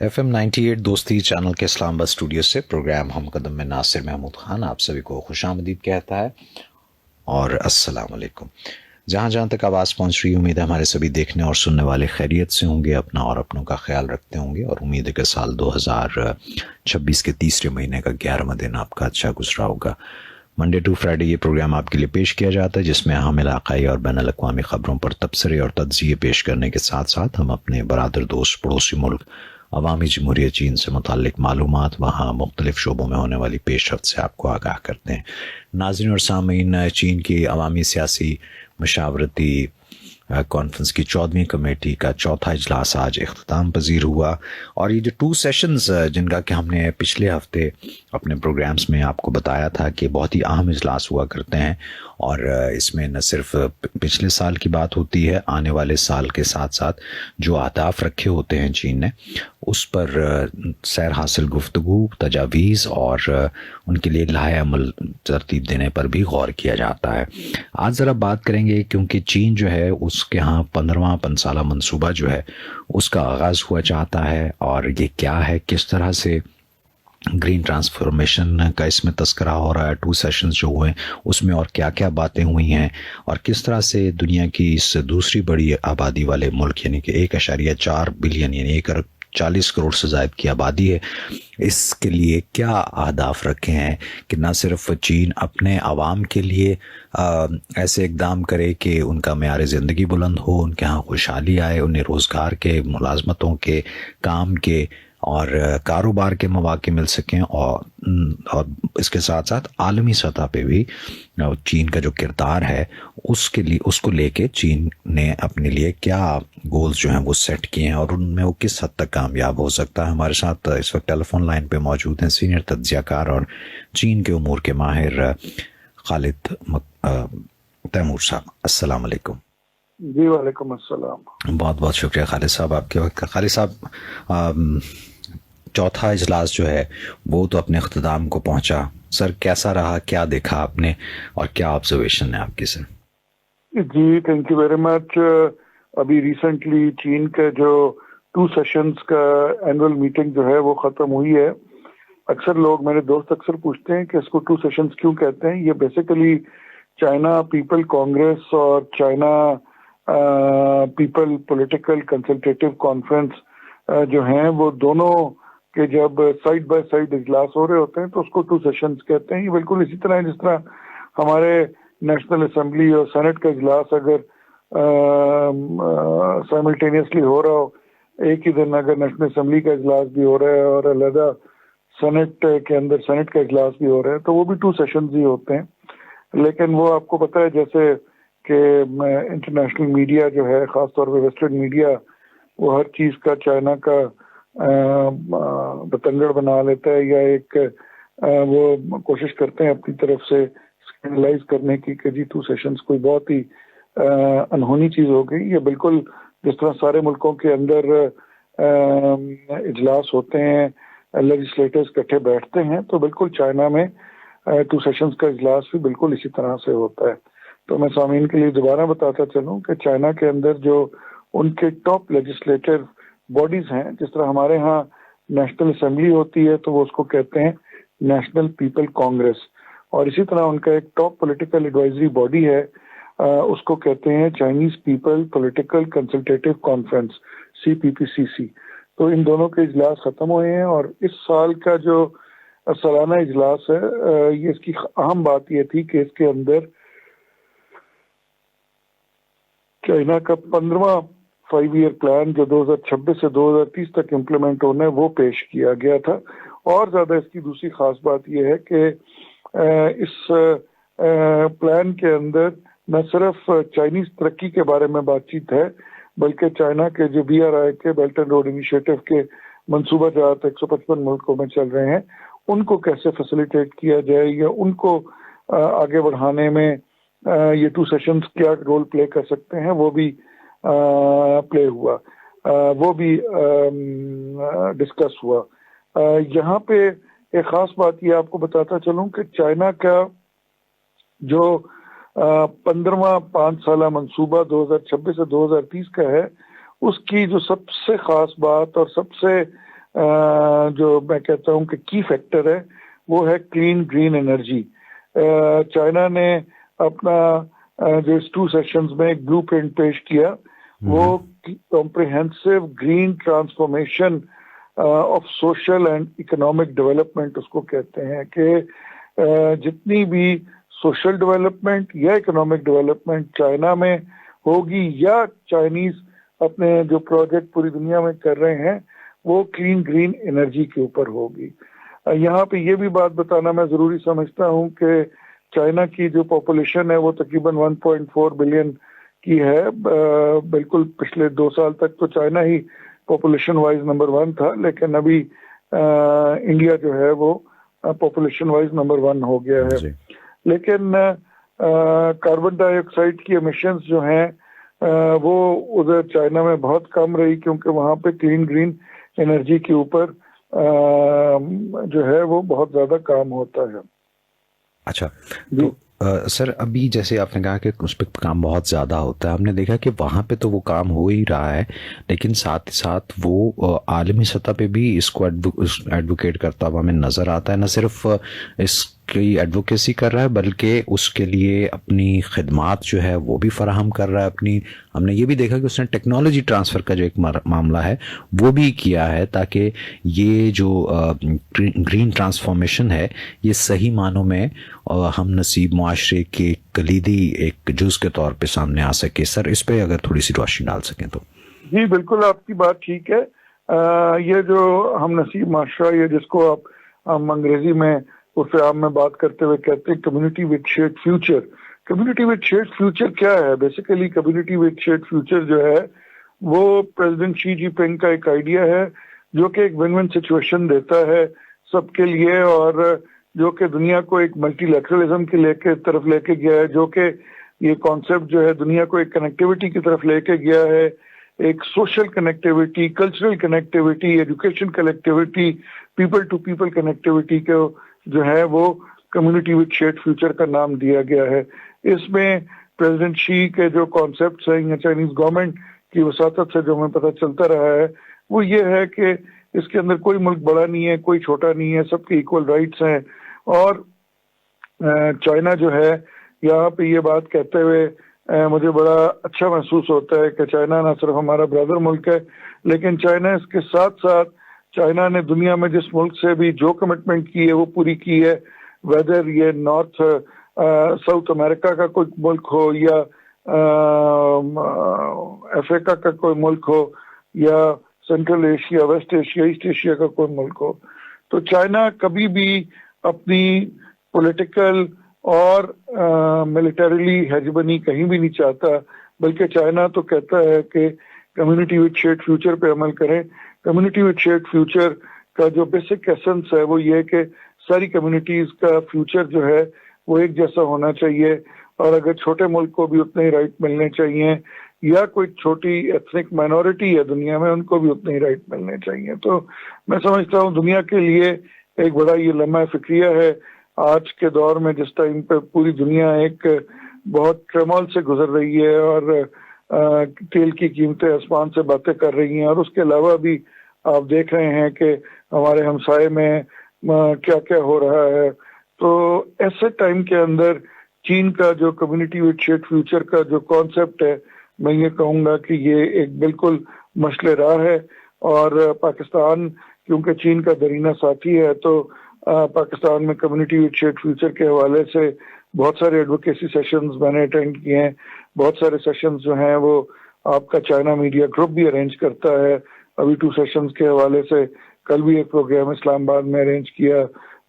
FM 98 दोस्ती channel के Islamabad studio से प्रोग्राम हम कदम में नासिर महमूद खान आप सभी को खुशामदीद कहता है और अस्सलाम वालेकुम। जहाँ जहाँ तक आवाज़ पहुँच रही है, उम्मीद है हमारे सभी देखने और सुनने वाले खैरियत से होंगे, अपना और अपनों का ख्याल रखते होंगे और उम्मीद है कि साल 2026 के तीसरे महीने का 11वां दिन आपका अच्छा गुजरा होगा। मंडे टू फ्राइडे ये प्रोग्राम आपके लिए पेश किया जाता है जिसमें हम इलाक़ाई और बैनुल अक़वामी ख़बरों पर तबसरे और तज्ज़िये पेश करने के साथ साथ हम अपने बरादर दोस्त पड़ोसी मुल्क अवामी जमहूरियत चीन से मुताल्लिक़ मालूमात, वहाँ मुख्तलिफ़ शोबों में होने वाली पेशरफ्त से आपको आगाह करते हैं। नाज़रीन और सामीन, चीन की अवामी सियासी मशावरती कॉन्फ्रेंस की 14वीं कमेटी का चौथा इजलास आज इख्तिताम पजीर हुआ और ये जो 2 सेशंस जिनका कि हमने पिछले हफ्ते अपने प्रोग्राम्स में आपको बताया था कि बहुत ही अहम इजलास हुआ करते हैं और इसमें न सिर्फ पिछले साल की बात होती है, आने वाले साल के साथ साथ जो अहदाफ रखे होते हैं चीन ने उस पर सैर हासिल गुफ्तगू, तजावीज़ और उनके लिए लाहे अमल तरतीब देने पर भी गौर किया जाता है। आज ज़रा बात करेंगे क्योंकि चीन जो है उसके यहाँ 15वां पंसाला मंसूबा जो है उसका आगाज़ हुआ चाहता है और ये क्या है, किस तरह से ग्रीन ट्रांसफॉर्मेशन का इसमें तस्करा हो रहा है, 2 सेशंस जो हुए उसमें और क्या क्या बातें हुई हैं और किस तरह से दुनिया की इस दूसरी बड़ी आबादी वाले मुल्क यानी कि 1.4 बिलियन यानी 1.40 करोड़ से ज़ायद की आबादी है, इसके लिए क्या अहदाफ रखे हैं कि ना सिर्फ चीन अपने आवाम के लिए ऐसे इक़दाम करे कि उनका मेयार ज़िंदगी बुलंद हो, उनके यहाँ खुशहाली आए, उन्हें रोज़गार के, मुलाजमतों के, काम के और कारोबार के मौके मिल सकें और इसके साथ साथ आलमी सतह पे भी चीन का जो किरदार है उसके लिए उसको लेके चीन ने अपने लिए क्या गोल्स जो हैं वो सेट किए हैं और उनमें वो किस हद तक कामयाब हो सकता है। हमारे साथ इस वक्त टेलीफोन लाइन पे मौजूद हैं सीनियर तज्ज़ियाकार और चीन के उमूर के माहिर खालिद तैमूर साहब। अस्सलाम वालेकुम। जी वालेकुम अस्सलाम। बहुत बहुत शुक्रिया खालिद साहब आपके वक्त का। खालिद साहब, चौथा इजलास जो है वो तो अपने अख्तिताम को पहुंचा, सर कैसा रहा, क्या देखा आपने और क्या ऑब्जर्वेशन है आपकी सर? जी थैंक यू वेरी मच। अभी रिसेंटली चीन के जो 2 सेशंस का एनुअल मीटिंग जो है वो ख़त्म हुई है। अक्सर लोग, मेरे दोस्त अक्सर पूछते हैं कि इसको 2 सेशंस क्यों कहते हैं। ये बेसिकली चाइना पीपल कांग्रेस और China people political consultative conference जो हैं वो दोनों कि जब साइड बाय साइड इजलास हो रहे होते हैं तो उसको 2 सेशंस कहते हैं। ये बिल्कुल इसी तरह है जिस तरह हमारे नेशनल असेंबली और सेनेट का इजलास अगर साइमल्टेनियसली हो रहा हो, एक ही दिन अगर नेशनल असेंबली का इजलास भी हो रहा है और अलहदा सेनेट के अंदर सेनेट का इजलास भी हो रहा है तो वो भी 2 सेशंस ही होते हैं। लेकिन वो आपको पता है जैसे कि इंटरनेशनल मीडिया जो है, ख़ासतौर पर वेस्टर्न मीडिया, वो हर चीज़ का चाइना का बतंगड़ बना लेता है या एक वो कोशिश करते हैं अपनी तरफ से स्कैंडलाइज करने की कि जी 2 सेशंस कोई बहुत ही अनहोनी चीज़ हो गई। ये बिल्कुल जिस तरह सारे मुल्कों के अंदर इजलास होते हैं, लेजिस्लेटर्स इकट्ठे बैठते हैं, तो बिल्कुल चाइना में 2 सेशंस का इजलास भी बिल्कुल इसी तरह से होता है। तो मैं सामीन के लिए दोबारा बताता चलूँ कि चाइना के अंदर जो उनके टॉप लेजिस्लेटिव बॉडीज हैं, जिस तरह हमारे यहाँ नेशनल असेंबली होती है तो वो उसको कहते हैं नेशनल पीपल कांग्रेस, और इसी तरह उनका एक टॉप पॉलिटिकल एडवाइजरी बॉडी है, उसको कहते हैं Chinese people political consultative conference, CPPCC। तो इन दोनों के इजलास खत्म हुए हैं और इस साल का जो सालाना इजलास है, ये इसकी अहम बात ये थी कि इसके अंदर चाइना का 15वां 5 ईयर प्लान जो 2026 से 2030 तक इम्प्लीमेंट होना है वो पेश किया गया था। और ज़्यादा इसकी दूसरी खास बात यह है कि इस प्लान के अंदर न सिर्फ चाइनीज तरक्की के बारे में बातचीत है, बल्कि चाइना के जो BRI के बेल्ट एंड रोड इनिशिएटिव के मंसूबा जात 155 मुल्कों में चल रहे हैं उनको कैसे फैसिलिटेट किया जाए या उनको आगे बढ़ाने में ये 2 सेशंस क्या रोल प्ले कर सकते हैं वो भी प्ले हुआ, वो भी डिस्कस हुआ। यहाँ पे एक खास बात ये आपको बताता चलूं कि चाइना का जो 15वां 5 साला मंसूबा 2026 से 2030 का है, उसकी जो सबसे खास बात और सबसे जो मैं कहता हूं कि की फैक्टर है वो है क्लीन ग्रीन एनर्जी। चाइना ने अपना जो इस 2 सेशंस में एक ब्लूप्रिंट पेश किया, वो comprehensive green transformation of social and economic development उसको कहते हैं कि जितनी भी सोशल डेवलपमेंट या इकोनॉमिक डेवलपमेंट चाइना में होगी या चाइनीज अपने जो प्रोजेक्ट पूरी दुनिया में कर रहे हैं वो क्लीन ग्रीन एनर्जी के ऊपर होगी। यहाँ पे ये भी बात बताना मैं जरूरी समझता हूँ कि चाइना की जो पॉपुलेशन है वो तकरीबन 1.4 बिलियन की है। बिल्कुल पिछले 2 साल तक तो चाइना ही पॉपुलेशन वाइज नंबर 1 था, लेकिन अभी इंडिया जो है वो पॉपुलेशन वाइज नंबर 1 हो गया है। लेकिन कार्बन डाइऑक्साइड की एमिशंस जो हैं वो उधर चाइना में बहुत कम रही, क्योंकि वहाँ पे क्लीन ग्रीन एनर्जी के ऊपर जो है वो बहुत ज्यादा काम होता है। अच्छा, तो सर अभी जैसे आपने कहा कि उस पर काम बहुत ज़्यादा होता है, हमने देखा कि वहाँ पे तो वो काम हो ही रहा है, लेकिन साथ ही साथ वो आलमी सतह पे भी इसको एडवोकेट करता हुआ हमें नज़र आता है। न सिर्फ इसकी एडवोकेसी कर रहा है बल्कि उसके लिए अपनी खिदमात जो है वो भी फराहम कर रहा है अपनी। हमने ये भी देखा कि उसने टेक्नोलॉजी ट्रांसफ़र का जो एक मामला है वो भी किया है, ताकि ये जो ग्रीन ट्रांसफॉर्मेशन है ये सही मानों में हम नसीब मुआशरे के कलीदी एक जुज़ के तौर पे सामने आ सके। सर इस पे अगर थोड़ी सी रोशनी डाल सकें तो। जी बिल्कुल, आपकी बात ठीक है। ये जो हम नसीब मुआशरा, ये जिसको हम अंग्रेजी में उर्फ़ आम में बात करते हुए कहते हैं community with shared future. Community with shared future क्या है? Basically community with shared future जो है वो प्रेसिडेंट शी जिनपिंग का एक आइडिया है जो कि एक विन विन सिचुएशन देता है सबके लिए, और जो कि दुनिया को एक मल्टीलैटरलिज्म की तरफ लेके गया है, जो कि ये कॉन्सेप्ट जो है दुनिया को एक कनेक्टिविटी की तरफ लेके गया है, एक social connectivity, cultural connectivity, education connectivity, people to people connectivity को जो है वो कम्युनिटी विद शेयर्ड फ्यूचर का नाम दिया गया है। इसमें प्रेसिडेंट शी के जो कॉन्सेप्ट्स हैं या चाइनीज गवर्नमेंट की वसातत से जो हमें पता चलता रहा है वो ये है कि इसके अंदर कोई मुल्क बड़ा नहीं है, कोई छोटा नहीं है, सबके इक्वल राइट्स हैं। और चाइना जो है यहाँ पे ये बात कहते हुए मुझे बड़ा अच्छा महसूस होता है कि चाइना ना सिर्फ हमारा ब्रदर मुल्क है, लेकिन चाइना इसके साथ साथ चाइना ने दुनिया में जिस मुल्क से भी जो कमिटमेंट की है वो पूरी की है, वेदर ये नॉर्थ साउथ अमेरिका का कोई मुल्क हो या अफ्रीका का कोई मुल्क हो या central Asia, west Asia, east Asia का कोई मुल्क हो। तो चाइना कभी भी अपनी पॉलिटिकल और मिलिटरीली हेजमनी कहीं भी नहीं चाहता, बल्कि चाइना तो कहता है कि कम्युनिटी विद शेयर्ड फ्यूचर पे अमल करें। कम्युनिटी विद शेयर्ड फ्यूचर का जो बेसिक एसेंस है वो ये कि सारी कम्युनिटीज का फ्यूचर जो है वो एक जैसा होना चाहिए, और अगर छोटे मुल्क को भी उतने ही राइट मिलने चाहिए या कोई छोटी एथनिक माइनॉरिटी है दुनिया में उनको भी उतने ही राइट मिलने चाहिए। तो मैं समझता हूँ दुनिया के लिए एक बड़ा ये लम्हा फिक्रिया है आज के दौर में, जिस टाइम पे पूरी दुनिया एक बहुत ट्रेमोल से गुजर रही है और तेल की कीमतें आसमान से बातें कर रही हैं, और उसके अलावा भी आप देख रहे हैं कि हमारे हमसाए में क्या क्या हो रहा है। तो ऐसे टाइम के अंदर चीन का जो कम्युनिटी विद शेयर्ड फ्यूचर का जो कॉन्सेप्ट है, मैं ये कहूँगा कि ये एक बिल्कुल मसले राह है। और पाकिस्तान क्योंकि चीन का दरीना साथी है, तो पाकिस्तान में कम्युनिटी विद शेयर्ड फ्यूचर के हवाले से बहुत सारे एडवोकेसी सेशंस मैंने अटेंड किए हैं। बहुत सारे सेशंस जो हैं वो आपका चाइना मीडिया ग्रुप भी अरेंज करता है। अभी 2 सेशंस के हवाले से कल भी एक प्रोग्राम इस्लामाबाद में अरेंज किया,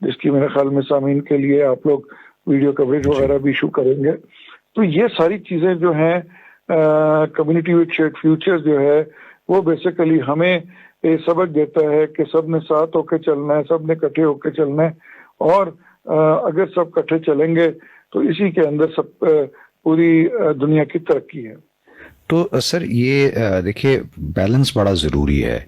जिसकी मेरे ख्याल में सामीन के लिए आप लोग वीडियो कवरेज वगैरह भी इशू करेंगे। तो ये सारी चीज़ें जो हैं कम्युनिटी विद शेयर्ड फ्यूचर जो है वो बेसिकली हमें ये सबक देता है कि सब ने साथ होकर चलना है, सब ने इकट्ठे होकर चलना है, और अगर सब इकट्ठे चलेंगे तो इसी के अंदर सब पूरी दुनिया की तरक्की है। तो सर ये देखिए बैलेंस बड़ा ज़रूरी है।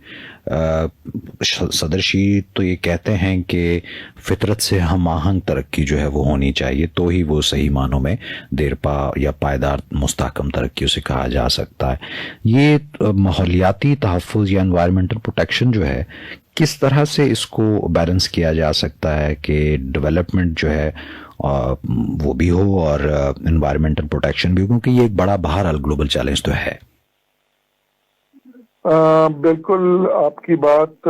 सदर शी तो ये कहते हैं कि फितरत से हम आहंग तरक्की जो है वो होनी चाहिए, तो ही वो सही मानों में देरपा या पायदार मुस्तहकम तरक्की उसे कहा जा सकता है। ये माहौलियाती तहफ़्फ़ुज़ या एनवायरमेंटल प्रोटेक्शन जो है کس طرح سے اس کو بیلنس کیا جا سکتا ہے کہ ڈیولپمنٹ جو ہے وہ بھی ہو اور انوائرمنٹل پروٹیکشن بھی ہو، کیونکہ یہ ایک بڑا بہرحال گلوبل چیلنج تو ہے؟ بالکل آپ کی بات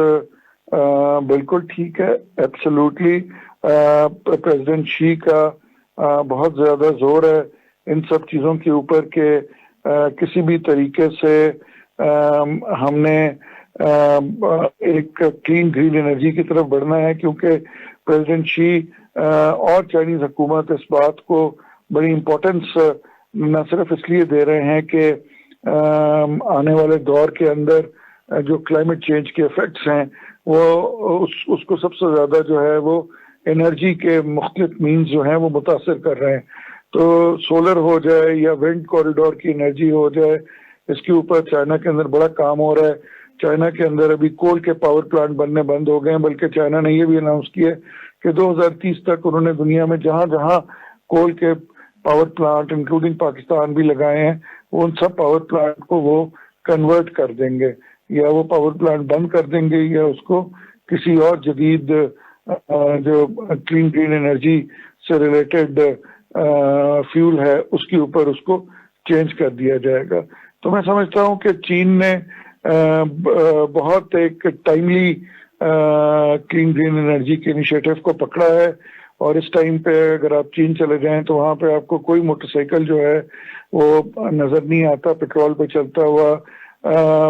بالکل ٹھیک ہے، ایبسولوٹلی پریزیڈنٹ شی کا بہت زیادہ زور ہے ان سب چیزوں کے اوپر کہ کسی بھی طریقے سے ہم نے ایک کلین گرین انرجی کی طرف بڑھنا ہے، کیونکہ پریزیڈنٹ شی اور چائنیز حکومت اس بات کو بڑی امپورٹنس نہ صرف اس لیے دے رہے ہیں کہ آنے والے دور کے اندر جو کلائمیٹ چینج کے افیکٹس ہیں وہ اس کو سب سے زیادہ جو ہے وہ انرجی کے مختلف مینز جو ہیں وہ متاثر کر رہے ہیں. تو سولر ہو جائے یا ونڈ کوریڈور کی انرجی ہو جائے، اس کے اوپر چائنا کے اندر بڑا کام ہو رہا ہے. چائنا کے اندر ابھی کول کے پاور پلانٹ بننے بند ہو گئے ہیں، بلکہ چائنا نے یہ بھی اناؤنس کیا کہ 2030 تک انہوں نے دنیا میں جہاں جہاں کول کے پاور پلانٹ انکلوڈنگ پاکستان بھی لگائے ہیں، وہ ان سب پاور پلانٹ کو وہ کنورٹ کر دیں گے، یا وہ پاور پلانٹ بند کر دیں گے یا اس کو کسی اور جدید جو کلین گرین انرجی سے ریلیٹڈ فیول ہے اس کے اوپر اس کو چینج کر دیا جائے گا. تو میں سمجھتا ہوں کہ چین نے بہت ایک ٹائملی کلین گرین انرجی کے انیشیٹو کو پکڑا ہے، اور اس ٹائم پہ اگر آپ چین چلے جائیں تو وہاں پہ آپ کو کوئی موٹر سائیکل جو ہے وہ نظر نہیں آتا پیٹرول پہ چلتا ہوا.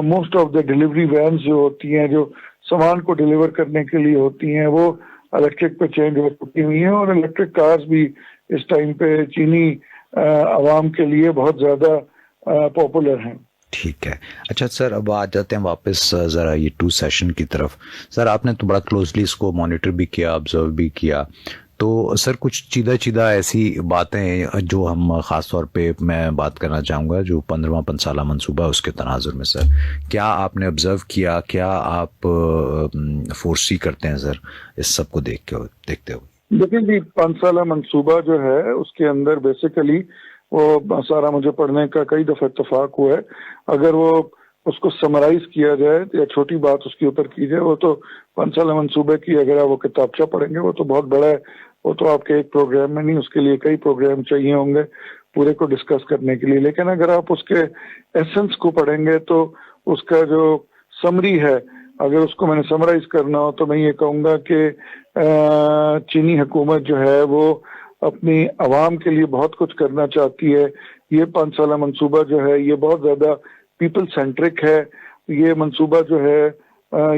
Most of the delivery veins جو ہوتی ہیں، جو سامان کو ڈیلیور کرنے کے لیے ہوتی ہیں، وہ الیکٹرک پہ چینج ہو چکی ہوئی ہیں، اور الیکٹرک کارز بھی اس ٹائم پہ چینی عوام کے لیے بہت زیادہ پاپولر ہیں. ٹھیک ہے. اچھا سر، اب آ جاتے ہیں واپس ذرا یہ 2 سیشن کی طرف. سر آپ نے تو بڑا کلوزلی اس کو مانیٹر بھی کیا، آبزرو بھی کیا، تو سر کچھ چیدہ ایسی باتیں جو ہم خاص طور پہ میں بات کرنا چاہوں گا جو 15واں 5 سالہ منصوبہ اس کے تناظر میں سر کیا آپ نے آبزرو کیا، کیا آپ فورسی کرتے ہیں سر اس سب کو دیکھتے ہوئے؟ دیکھیں جی، 5 سالہ منصوبہ جو ہے اس کے اندر بیسیکلی وہ سارا مجھے پڑھنے کا کئی دفعہ اتفاق ہوا ہے. اگر وہ اس کو سمرائز کیا جائے یا چھوٹی بات اس کے اوپر کی جائے، وہ تو 5 سالہ منصوبے کی اگر آپ وہ کتابچہ پڑھیں گے وہ تو بہت بڑا ہے، وہ تو آپ کے ایک پروگرام میں نہیں، اس کے لیے کئی پروگرام چاہیے ہوں گے پورے کو ڈسکس کرنے کے لیے. لیکن اگر آپ اس کے ایسنس کو پڑھیں گے تو اس کا جو سمری ہے، اگر اس کو میں نے سمرائز کرنا ہو تو میں یہ کہوں گا کہ چینی حکومت جو ہے وہ اپنی عوام کے لیے بہت کچھ کرنا چاہتی ہے. یہ 5 سالہ منصوبہ جو ہے یہ بہت زیادہ پیپل سینٹرک ہے. یہ منصوبہ جو ہے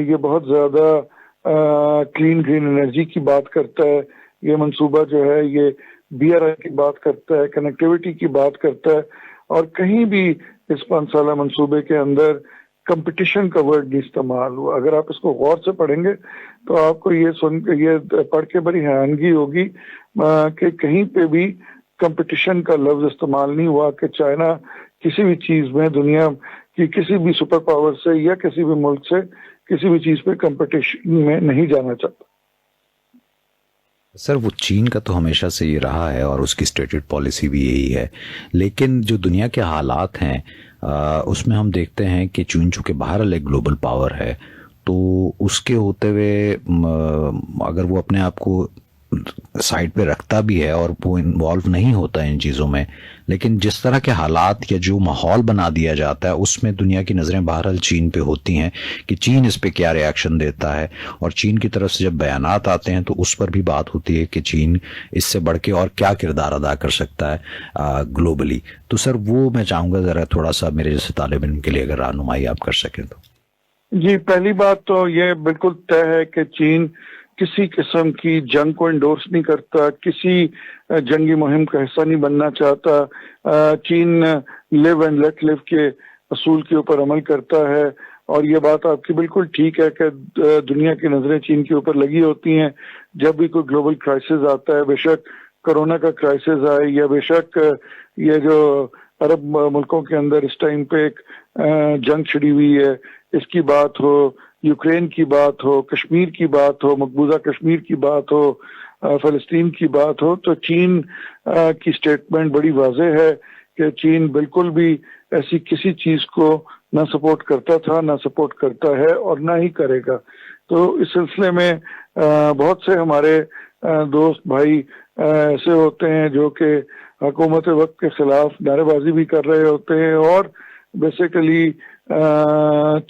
یہ بہت زیادہ کلین گرین انرجی کی بات کرتا ہے. یہ منصوبہ جو ہے یہ BRI کی بات کرتا ہے، کنیکٹیوٹی کی بات کرتا ہے، اور کہیں بھی اس 5 سالہ منصوبے کے اندر کمپٹیشن کا ورڈ نہیں استعمال ہوا. اگر آپ اس کو غور سے پڑھیں گے تو آپ کو یہ پڑھ کے بڑی حیرانگی ہوگی کہ کہیں پہ بھی کمپٹیشن کا لفظ استعمال نہیں ہوا کہ چائنا کسی بھی چیز میں دنیا کی کسی بھی سپر پاور سے یا کسی بھی ملک سے کسی بھی چیز پہ کمپٹیشن میں نہیں جانا چاہتا. سر وہ چین کا تو ہمیشہ سے یہ رہا ہے اور اس کی اسٹیٹڈ پالیسی بھی یہی ہے، لیکن جو دنیا کے حالات ہیں اس میں ہم دیکھتے ہیں کہ چین چونکہ بہرحال ایک گلوبل پاور ہے، تو اس کے ہوتے ہوئے اگر وہ اپنے آپ کو سائڈ پہ رکھتا بھی ہے اور وہ انوالو نہیں ہوتا ہے ان چیزوں میں، لیکن جس طرح کے حالات یا جو ماحول بنا دیا جاتا ہے اس میں دنیا کی نظریں بہرحال چین پہ ہوتی ہیں کہ چین اس پہ کیا ریاکشن دیتا ہے. اور چین کی طرف سے جب بیانات آتے ہیں تو اس پر بھی بات ہوتی ہے کہ چین اس سے بڑھ کے اور کیا کردار ادا کر سکتا ہے گلوبلی. تو سر وہ میں چاہوں گا ذرا تھوڑا سا میرے جیسے طالب علم کے لیے اگر رہنمائی آپ کر سکیں تو. جی، پہلی بات تو یہ بالکل طے ہے کہ چین کسی قسم کی جنگ کو انڈورس نہیں کرتا، کسی جنگی مہم کا حصہ نہیں بننا چاہتا. چین لیو اینڈ لیٹ لیو کے اصول کے اوپر عمل کرتا ہے، اور یہ بات آپ کی بالکل ٹھیک ہے کہ دنیا کی نظریں چین کے اوپر لگی ہوتی ہیں. جب بھی کوئی گلوبل کرائسس آتا ہے، بے شک کرونا کا کرائسس آئے یا بے شک یہ جو عرب ملکوں کے اندر اس ٹائم پہ ایک جنگ چھڑی ہوئی ہے، اس کی بات ہو، یوکرین کی بات ہو، کشمیر کی بات ہو، مقبوضہ کشمیر کی بات ہو، فلسطین کی بات ہو، تو چین کی سٹیٹمنٹ بڑی واضح ہے کہ چین بالکل بھی ایسی کسی چیز کو نہ سپورٹ کرتا تھا، نہ سپورٹ کرتا ہے اور نہ ہی کرے گا. تو اس سلسلے میں بہت سے ہمارے دوست بھائی ایسے ہوتے ہیں جو کہ حکومت وقت کے خلاف نعرے بازی بھی کر رہے ہوتے ہیں اور بیسیکلی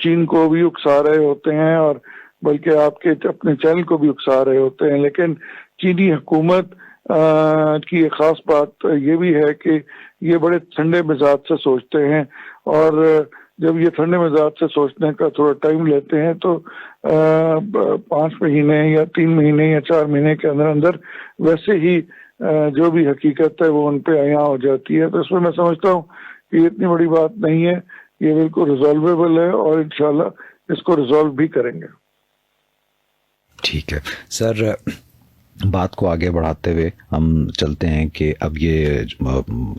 چین کو بھی اکسا رہے ہوتے ہیں اور بلکہ آپ کے اپنے چینل کو بھی اکسا رہے ہوتے ہیں. لیکن چینی حکومت کی ایک خاص بات یہ بھی ہے کہ یہ بڑے ٹھنڈے مزاج سے سوچتے ہیں اور جب یہ ٹھنڈے مزاج سے سوچنے کا تھوڑا ٹائم لیتے ہیں تو 5 مہینے یا 3 مہینے یا 4 مہینے کے اندر اندر ویسے ہی جو بھی حقیقت ہے وہ ان پہ عیاں ہو جاتی ہے. تو اس میں میں سمجھتا ہوں کہ یہ اتنی بڑی بات نہیں ہے, یہ بالکل ریزالویبل ہے اور انشاءاللہ اس کو ریزالو بھی کریں گے. ٹھیک ہے سر, بات کو آگے بڑھاتے ہوئے ہم چلتے ہیں کہ اب یہ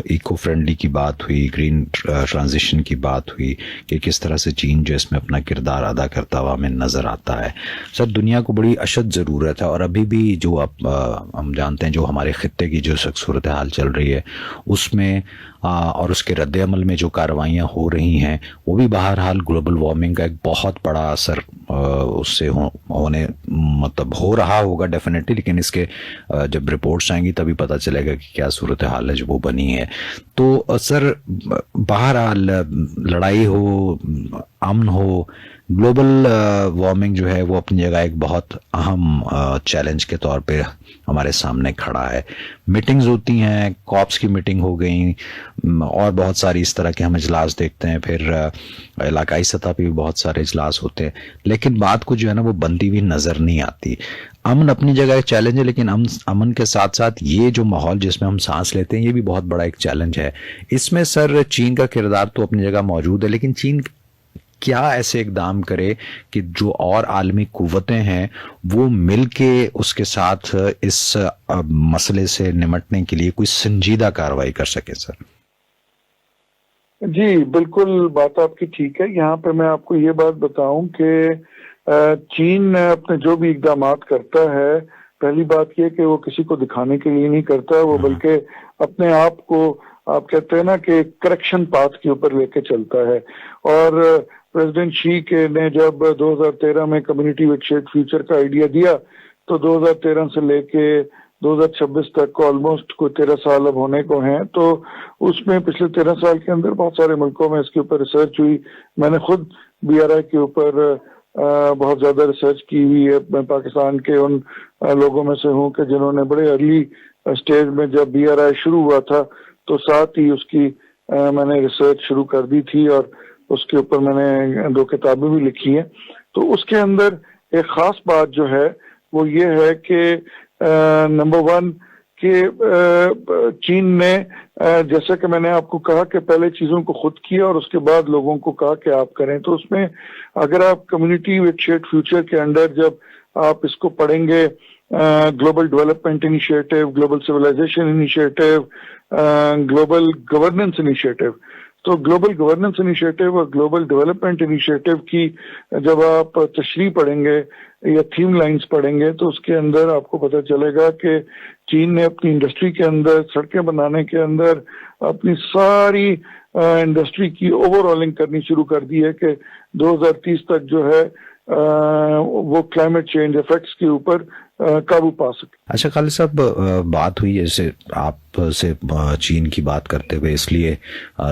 ایکو فرینڈلی کی بات ہوئی, گرین ٹرانزیشن کی بات ہوئی کہ کس طرح سے چین جو اس میں اپنا کردار ادا کرتا ہوا ہمیں نظر آتا ہے. سر دنیا کو بڑی اشد ضرورت ہے اور ابھی بھی جو ہم جانتے ہیں جو ہمارے خطے کی جو صورتحال چل رہی ہے اس میں اور اس کے رد عمل میں جو کارروائیاں ہو رہی ہیں وہ بھی بہرحال گلوبل وارمنگ کا ایک بہت بڑا اثر اس سے ہونے مطلب ہو رہا ہوگا ڈیفینیٹلی, لیکن اس کے جب رپورٹس آئیں گی تبھی پتہ چلے گا کہ کیا صورتحال ہے جو وہ بنی ہے. تو سر بہرحال لڑائی ہو, امن ہو, گلوبل وارمنگ جو ہے وہ اپنی جگہ ایک بہت اہم چیلنج کے طور پہ ہمارے سامنے کھڑا ہے. میٹنگز ہوتی ہیں, کاپس کی میٹنگ ہو گئیں اور بہت ساری اس طرح کے ہم اجلاس دیکھتے ہیں, پھر علاقائی سطح پہ بھی بہت سارے اجلاس ہوتے ہیں, لیکن بات کو جو ہے نا وہ بنتی ہوئی نظر نہیں آتی. امن اپنی جگہ ایک چیلنج ہے, لیکن امن کے ساتھ ساتھ یہ جو ماحول جس میں ہم سانس لیتے ہیں یہ بھی بہت بڑا ایک چیلنج ہے. اس میں سر چین کا کردار تو اپنی جگہ موجود ہے, لیکن چین کیا ایسے اقدام کرے کہ جو اور عالمی قوتیں ہیں وہ مل کے اس کے ساتھ اس مسئلے سے نمٹنے کے لیے کوئی سنجیدہ کارروائی کر سکے. سر جی بالکل بات آپ کی ٹھیک ہے. یہاں پہ میں آپ کو یہ بات بتاؤں کہ چین اپنے جو بھی اقدامات کرتا ہے, پہلی بات یہ کہ وہ کسی کو دکھانے کے لیے نہیں کرتا, وہ بلکہ اپنے آپ کو آپ کہتے ہیں نا کہ کریکشن پاتھ کے اوپر لے کے چلتا ہے. اور پریزیڈنٹ شی کے نے جب 2013 میں کمیونٹی وتھ شیئرڈ فیوچر کا آئیڈیا دیا تو 2013 سے لے کے 2026 تک آلموسٹ کوئی 13 سال اب ہونے کو ہیں. تو اس میں پچھلے 13 سال کے اندر بہت سارے ملکوں میں اس کے اوپر ریسرچ ہوئی. میں نے خود BRI کے اوپر بہت زیادہ ریسرچ کی ہوئی ہے. میں پاکستان کے ان لوگوں میں سے ہوں کہ جنہوں نے بڑے ارلی اسٹیج میں جب BRI شروع ہوا تھا تو ساتھ ہی اس کی میں نے ریسرچ شروع کر دی تھی اور اس کے اوپر میں نے 2 کتابیں بھی لکھی ہیں. تو اس کے اندر ایک خاص بات جو ہے وہ یہ ہے کہ نمبر 1 کہ چین نے جیسا کہ میں نے آپ کو کہا کہ پہلے چیزوں کو خود کیا اور اس کے بعد لوگوں کو کہا کہ آپ کریں. تو اس میں اگر آپ کمیونٹی وتھ شیئرڈ فیوچر کے انڈر جب آپ اس کو پڑھیں گے, global development initiative, global civilisation initiative, global governance initiative, تو گلوبل گورننس انیشیٹو اور گلوبل ڈیولپمنٹ انیشیٹو کی جب آپ تشریح پڑھیں گے یا تھیم لائنز پڑھیں گے تو اس کے اندر آپ کو پتہ چلے گا کہ چین نے اپنی انڈسٹری کے اندر, سڑکیں بنانے کے اندر اپنی ساری انڈسٹری کی اوور آلنگ کرنی شروع کر دی ہے کہ 2030 تک جو ہے وہ کلائمیٹ چینج ایفیکٹس کے اوپر قابو پا سکے. اچھا خالد صاحب, بات ہوئی جیسے آپ سے چین کی بات کرتے ہوئے اس لیے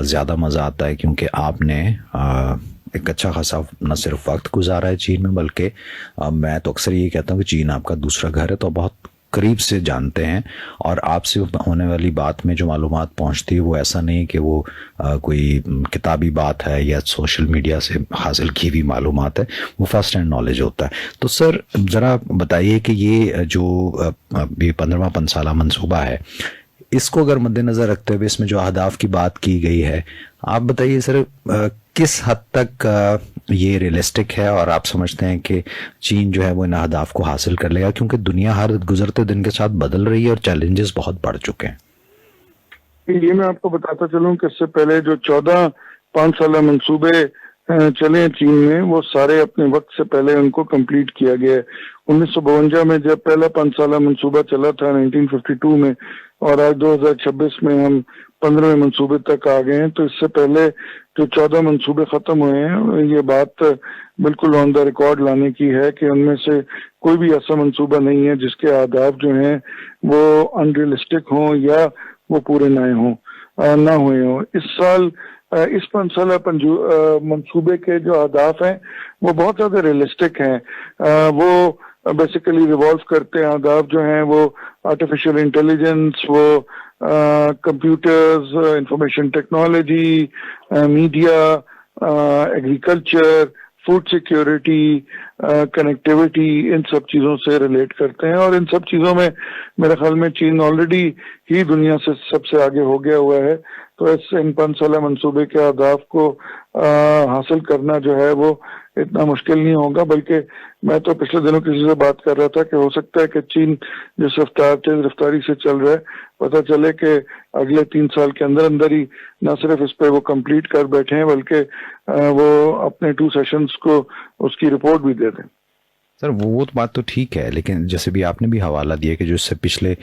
زیادہ مزہ آتا ہے کیونکہ آپ نے ایک اچھا خاصا نہ صرف وقت گزارا ہے چین میں, بلکہ میں تو اکثر یہ کہتا ہوں کہ چین آپ کا دوسرا گھر ہے, تو بہت قریب سے جانتے ہیں اور آپ سے ہونے والی بات میں جو معلومات پہنچتی ہے وہ ایسا نہیں کہ وہ کوئی کتابی بات ہے یا سوشل میڈیا سے حاصل کی ہوئی معلومات ہے, وہ فرسٹ ہینڈ نالج ہوتا ہے. تو سر ذرا بتائیے کہ یہ جو 15واں 5 سالہ منصوبہ ہے اس کو اگر مد نظر رکھتے ہوئے اس میں جو اہداف کی بات کی گئی ہے, آپ بتائیے سر کس حد تک یہ ریئلسٹک ہے اور آپ سمجھتے ہیں کہ چین جو ہے وہ ان اہداف کو حاصل کر لے گا, کیونکہ دنیا ہر گزرتے دن کے ساتھ بدل رہی ہے اور چیلنجز بہت بڑھ چکے ہیں. یہ میں آپ کو بتاتا چلوں کہ اس سے پہلے جو 14 5 سالہ منصوبے چلے چین میں وہ سارے اپنے وقت سے پہلے ان کو کمپلیٹ کیا گیا ہے. 1952 میں جب پہلا 5 سالہ منصوبہ چلا تھا 1952 میں, اور آج 2026 میں ہم 15वें मंसूबे तक आ गए हैं। तो इससे पहले जो 14 मंसूबे खत्म हुए हैं, ये बात बिल्कुल ऑन द रिकॉर्ड लाने की है कि उनमें से कोई भी ऐसा मंसूबा नहीं है जिसके आदाब जो हैं वो अनरियलिस्टिक हों या वो पूरे ना हुए हों। इस साल इस 5 साला मंसूबे के जो अहदाफ हैं वो बहुत ज़्यादा रियलिस्टिक हैं। वो बेसिकली रिवॉल्व करते हैं, अहदाफ जो हैं वो आर्टिफिशियल इंटेलिजेंस, वो computers, information technology, media, agriculture, food security, connectivity, इन सब चीज़ों से रिलेट करते हैं। और इन सब चीज़ों में मेरे ख्याल में चीन ऑलरेडी ही दुनिया से सबसे आगे हो गया हुआ है। तो इन 5 साला मंसूबे के अहदाफ को हासिल करना जो है वो इतना मुश्किल नहीं होगा। बल्कि मैं तो पिछले दिनों किसी से बात कर रहा था कि हो सकता है कि चीन जिस तेज रफ्तारी से चल रहा है, पता चले कि अगले 3 साल के अंदर अंदर ही न सिर्फ इस पे वो कंप्लीट कर बैठे हैं बल्कि वो अपने 2 सेशंस को उसकी रिपोर्ट भी दे दें। सर वो तो बात तो ठीक है, लेकिन जैसे भी आपने भी हवाला दिया कि जो इससे पिछले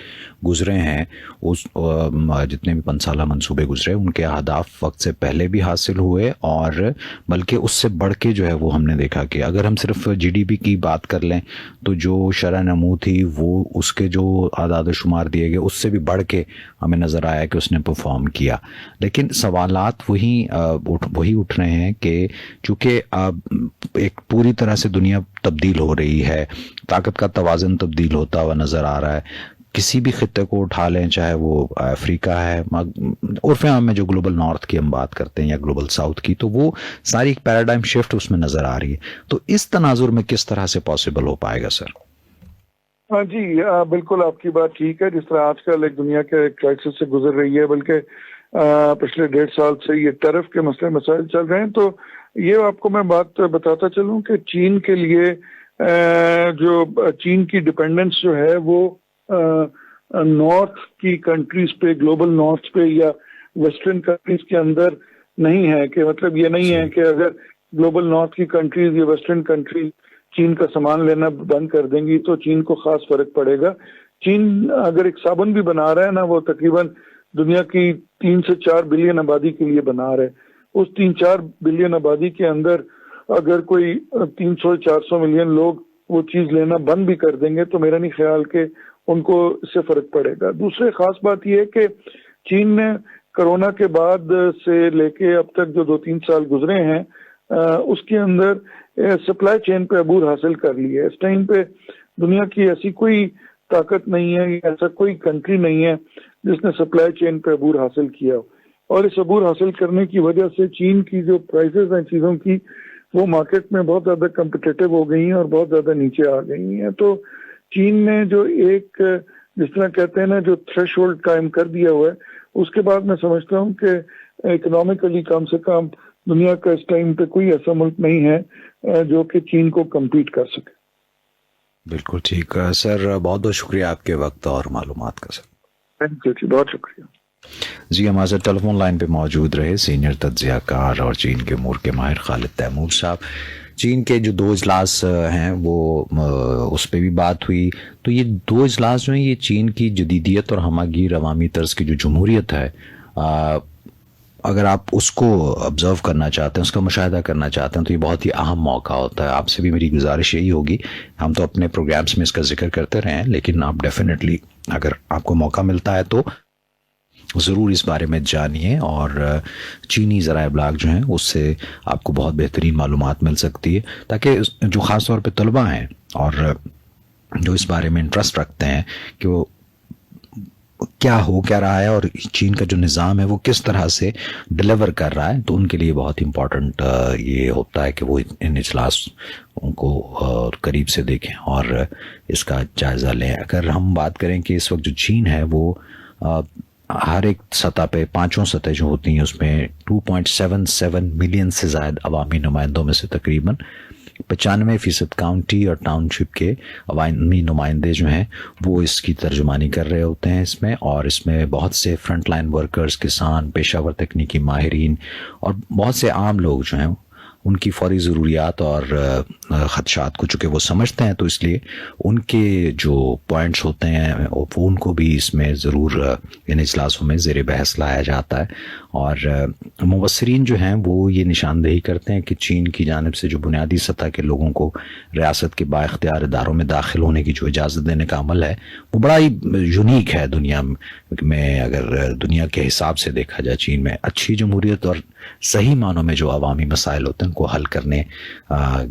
गुजरे हैं उस जितने भी 5 साला मंसूबे गुजरे उनके अहदाफ वक्त से पहले भी हासिल हुए, और बल्कि उससे बढ़ के जो है वो हमने देखा कि अगर हम सिर्फ जीडीपी की बात कर लें तो जो शरह नमू थी वो उसके जो आदाद शुमार दिए गए उससे भी बढ़ के हमें नज़र आया कि उसने परफॉर्म किया। लेकिन सवालात वही उठ रहे हैं कि चूँकि एक पूरी तरह से दुनिया तब्दील हो रही है, ताकत का तवाज़ुन तब्दील होता हुआ नज़र आ रहा है। किसी भी खित्ते को उठा लें, चाहे वो अफ्रीका है, उर्फ़ आम में जो ग्लोबल नॉर्थ की हम बात करते हैं या ग्लोबल साउथ की, तो वो सारी एक पैराडाइम शिफ्ट उसमें नज़र आ रही है। तो इस तनाजुर में किस तरह से पॉसिबल हो पाएगा सर? हाँ जी, बिल्कुल आपकी बात ठीक है। जिस तरह आजकल एक दुनिया के क्राइसिस से गुजर रही है, बल्कि पिछले 1.5 साल से ये टैरिफ के मसाइल चल रहे हैं, तो ये आपको मैं बात बताता चलूं कि चीन के लिए जो चीन की डिपेंडेंस जो है वो नॉर्थ की कंट्रीज पे, ग्लोबल नॉर्थ पे या वेस्टर्न कंट्रीज के अंदर नहीं है। कि मतलब ये नहीं है कि अगर ग्लोबल नॉर्थ की कंट्रीज या वेस्टर्न कंट्रीज चीन का सामान लेना बंद कर देंगी तो चीन को खास फर्क पड़ेगा। चीन अगर एक साबुन भी बना रहा है ना, वो तकरीबन दुनिया की 3 से 4 बिलियन आबादी के लिए बना रहा है। उस 3-4 बिलियन आबादी के अंदर अगर कोई 300-400 मिलियन लोग वो चीज लेना बंद भी कर देंगे तो मेरा नहीं ख्याल कि उनको इससे फर्क पड़ेगा। दूसरी खास बात यह है कि चीन ने कोरोना के बाद से लेके अब तक जो 2-3 साल गुजरे हैं उसके अंदर सप्लाई चेन पे अबूर हासिल कर ली है। इस टाइम पे दुनिया की ऐसी कोई ताकत नहीं है, ऐसा कोई कंट्री नहीं है जिसने सप्लाई चेन पे अबूर हासिल किया। और इस अबूर हासिल करने की वजह से चीन की जो प्राइसेस हैं चीज़ों की, वो मार्केट में बहुत ज़्यादा कम्पिटिटिव हो गई हैं और बहुत ज़्यादा नीचे आ गई हैं। तो चीन ने जो एक, जिस तरह कहते हैं ना, जो थ्रेशोल्ड कायम कर दिया हुआ है, उसके बाद मैं समझता हूँ कि इकोनॉमिकली कम से कम दुनिया का इस टाइम पे कोई ऐसा मुल्क नहीं है जो कि चीन को कम्पीट कर सके। बिल्कुल ठीक सर, बहुत बहुत शुक्रिया आपके वक्त और मालूमात का सर। थैंक यू जी, बहुत शुक्रिया जी। हमारे साथ टेलीफोन लाइन पे मौजूद रहे सीनियर तज्जियाकार और चीन के अमूर के माहिर खालिद तैमूर साहब। चीन के जो 2 इजलास हैं वो उस पर भी बात हुई। तो ये 2 इजलास जो हैं ये चीन की जदीदियत और हमागीर अवामी तर्ज की जो जमहूरियत है, अगर आप उसको ऑब्जर्व करना चाहते हैं, उसका मुशाहिदा करना चाहते हैं, तो ये बहुत ही अहम मौका होता है। आपसे भी मेरी गुजारिश यही होगी, हम तो अपने प्रोग्राम्स में इसका जिक्र करते रहे हैं, लेकिन आप डेफिनेटली अगर आपको मौका मिलता है तो ज़रूर इस बारे में जानिए। और चीनी ज़राए इब्लाग जो हैं उससे आपको बहुत बेहतरीन मालूमात मिल सकती है, ताकि जो ख़ास तौर पे तलबा हैं और जो इस बारे में इंटरेस्ट रखते हैं कि वो क्या रहा है और चीन का जो निज़ाम है वो किस तरह से डिलीवर कर रहा है, तो उनके लिए बहुत इम्पॉर्टेंट ये होता है कि वो इन इजलास को करीब से देखें और इसका जायज़ा लें। अगर हम बात करें कि इस वक्त जो चीन है वो हर एक सतह पे 5 सतह जो होती हैं उसमें 2.77 मिलियन से ज़्यादा अवामी नुमाइंदों में से तकरीबन 95% काउंटी और टाउनशिप के अवामी नुमाइंदे जो हैं वो इसकी तर्जुमानी कर रहे होते हैं इसमें। और इसमें बहुत से फ्रंट लाइन वर्कर्स, किसान, पेशावर तकनीकी माहिरीन और बहुत से आम लोग जो हैं ان کی فوری ضروریات اور خدشات کو چونکہ وہ سمجھتے ہیں، تو اس لیے ان کے جو پوائنٹس ہوتے ہیں وہ ان کو بھی اس میں ضرور ان اجلاسوں میں زیر بحث لایا جاتا ہے. اور مبصرین جو ہیں وہ یہ نشاندہی کرتے ہیں کہ چین کی جانب سے جو بنیادی سطح کے لوگوں کو ریاست کے بااختیار اداروں میں داخل ہونے کی جو اجازت دینے کا عمل ہے وہ بڑا ہی یونیک ہے دنیا میں. اگر دنیا کے حساب سے دیکھا جائے چین میں اچھی جمہوریت اور صحیح معنوں میں جو عوامی مسائل ہوتے ہیں ان کو حل کرنے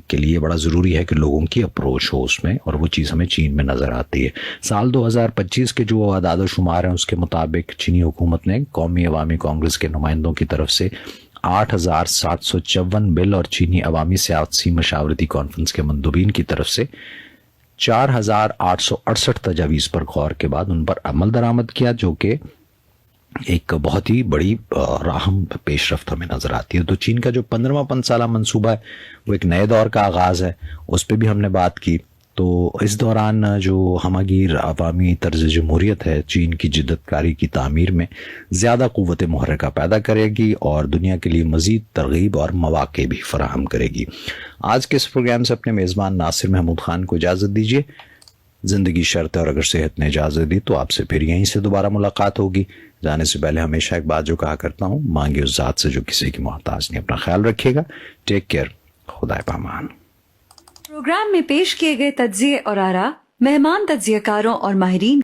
کے لیے بڑا ضروری ہے کہ لوگوں کی اپروچ ہو اس میں، اور وہ چیز ہمیں چین میں نظر آتی ہے. سال 2025 کے جو اعداد و شمار ہیں اس کے مطابق چینی حکومت نے قومی عوامی کانگریس کے نمائندوں کی طرف سے 8,754 بل اور چینی عوامی سیاسی مشاورتی کانفرنس کے مندوبین کی طرف سے 4,868 تجاویز پر غور کے بعد ان پر عمل درآمد کیا، جو کہ ایک بہت ہی بڑی راہم پیش رفت ہمیں نظر آتی ہے. تو چین کا جو 15واں 5 سالہ منصوبہ ہے وہ ایک نئے دور کا آغاز ہے، اس پہ بھی ہم نے بات کی. تو اس دوران جو ہمگیر عوامی طرز جمہوریت ہے چین کی جدت کاری کی تعمیر میں زیادہ قوت محرکہ پیدا کرے گی اور دنیا کے لیے مزید ترغیب اور مواقع بھی فراہم کرے گی. آج کے اس پروگرام سے اپنے میزبان ناصر محمود خان کو اجازت دیجیے. زندگی شرط ہے اور اگر صحت نے اجازت دی تو آپ سے پھر یہیں سے دوبارہ ملاقات ہوگی. جانے سے پہلے ہمیشہ ایک بات جو کہا کرتا ہوں، مانگے اس ذات سے جو کسی کی محتاج نہیں. اپنا خیال رکھیے گا. Take care. خدا پامان. پروگرام میں پیش کیے گئے تجزیے اور آراء مہمان تجزیہ کاروں اور ماہرین